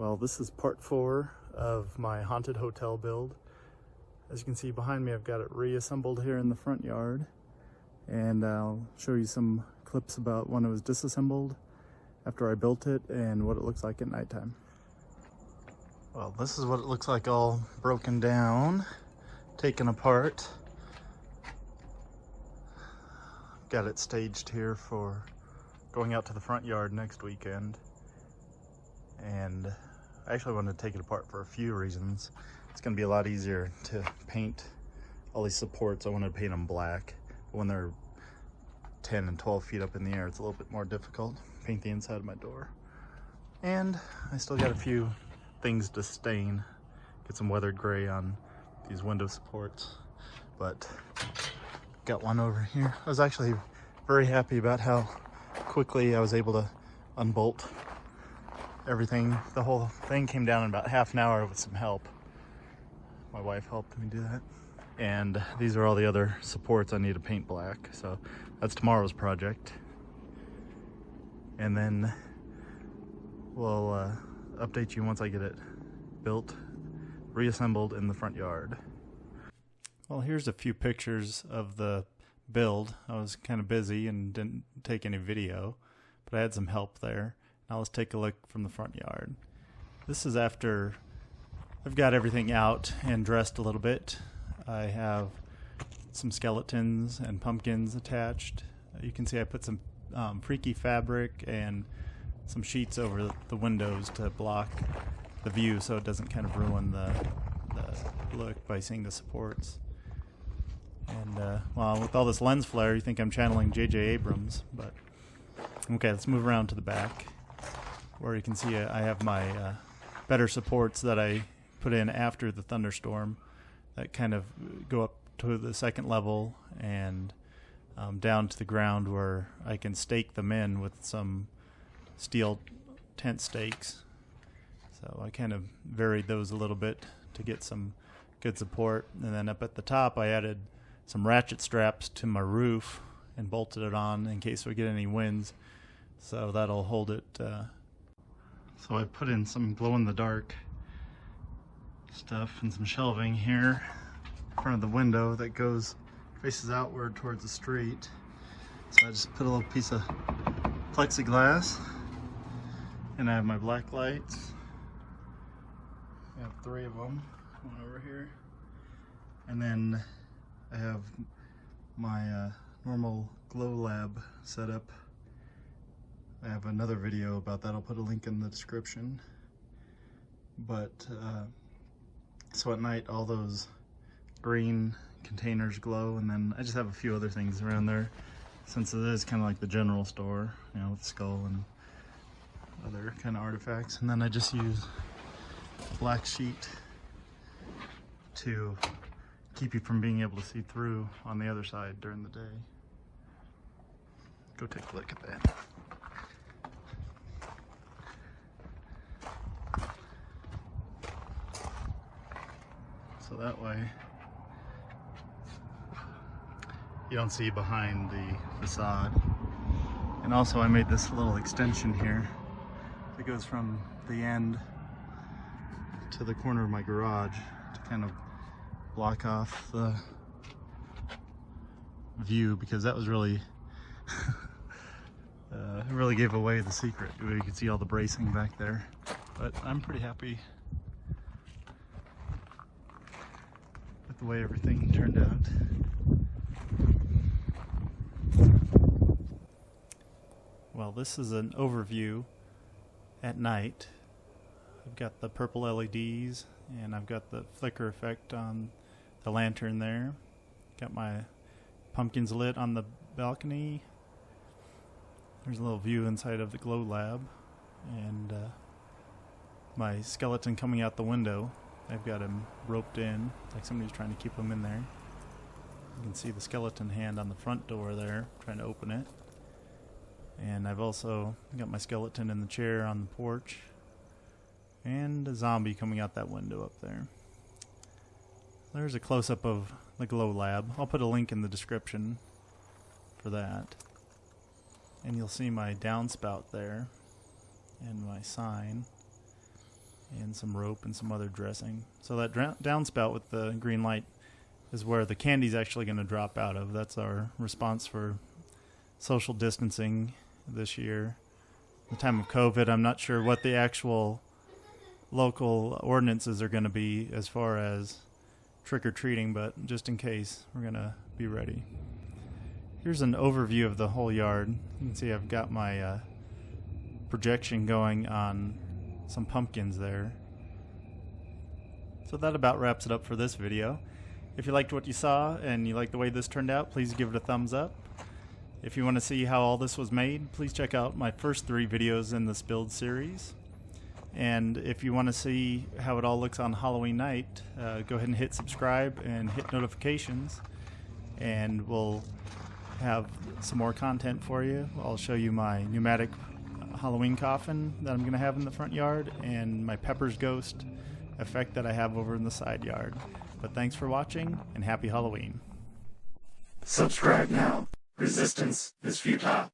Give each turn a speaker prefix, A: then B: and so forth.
A: Well, this is part 4 of my haunted hotel build. As you can see behind me, I've got it reassembled here in the front yard, and I'll show you some clips about when it was disassembled after I built it and what it looks like at nighttime. Well, this is what it looks like all broken down, taken apart. Got it staged here for going out to the front yard next weekend. And I actually wanted to take it apart for a few reasons. It's going to be a lot easier to paint all these supports. I wanted to paint them black. But when they're 10 and 12 feet up in the air, it's a little bit more difficult. Paint the inside of my door. And I still got a few things to stain. Get some weathered gray on these window supports. But got one over here. I was actually very happy about how quickly I was able to unbolt everything. The whole thing came down in about half an hour with some help. My wife helped me do that. And these are all the other supports I need to paint black. So that's tomorrow's project. And then we'll update you once I get it built, reassembled in the front yard. Well, here's a few pictures of the build. I was kind of busy and didn't take any video, but I had some help there. Now let's take a look from the front yard. This is after I've got everything out and dressed a little bit. I have some skeletons and pumpkins attached. You can see I put some freaky fabric and some sheets over the windows to block the view so it doesn't kind of ruin the look by seeing the supports. And well, with all this lens flare, you think I'm channeling J.J. Abrams, but okay, let's move around to the back, where you can see I have my better supports that I put in after the thunderstorm that kind of go up to the second level and down to the ground where I can stake them in with some steel tent stakes. So I kind of varied those a little bit to get some good support. And then up at the top I added some ratchet straps to my roof and bolted it on in case we get any winds. So that'll hold it. So I put in some glow-in-the-dark stuff and some shelving here in front of the window that faces outward towards the street. So I just put a little piece of plexiglass, and I have my black lights. I have 3 of them, one over here, and then I have my normal glow lab setup. I have another video about that. I'll put a link in the description. But so at night all those green containers glow, and then I just have a few other things around there since it is kind of like the general store, you know, with skull and other kind of artifacts. And then I just use a black sheet to keep you from being able to see through on the other side during the day. Go take a look at that. So that way you don't see behind the facade. And also I made this little extension here that goes from the end to the corner of my garage to kind of block off the view, because that was really it really gave away the secret. You could see all the bracing back there, but I'm pretty happy with the way everything turned out. Well, this is an overview at night. I've got the purple LEDs and I've got the flicker effect on the lantern there. Got my pumpkins lit on the balcony. There's a little view inside of the glow lab, and my skeleton coming out the window. I've got him roped in, like somebody's trying to keep him in there. You can see the skeleton hand on the front door there, trying to open it. And I've also got my skeleton in the chair on the porch, and a zombie coming out that window up there. There's a close-up of the glow lab. I'll put a link in the description for that. And you'll see my downspout there and my sign. and some rope and some other dressing. So that downspout with the green light is where the candy's actually going to drop out of. That's our response for social distancing this year. In the time of COVID, I'm not sure what the actual local ordinances are going to be as far as trick-or-treating, but just in case, we're going to be ready. Here's an overview of the whole yard. You can see I've got my projection going on some pumpkins there. So that about wraps it up for this video. If you liked what you saw and you like the way this turned out, please give it a thumbs up. If you want to see how all this was made, please check out my first 3 videos in this build series. And if you want to see how it all looks on Halloween night, go ahead and hit subscribe and hit notifications, and we'll have some more content for you. I'll show you my pneumatic Halloween coffin that I'm going to have in the front yard and my Pepper's Ghost effect that I have over in the side yard. But thanks for watching, and happy Halloween.
B: Subscribe now. Resistance is futile.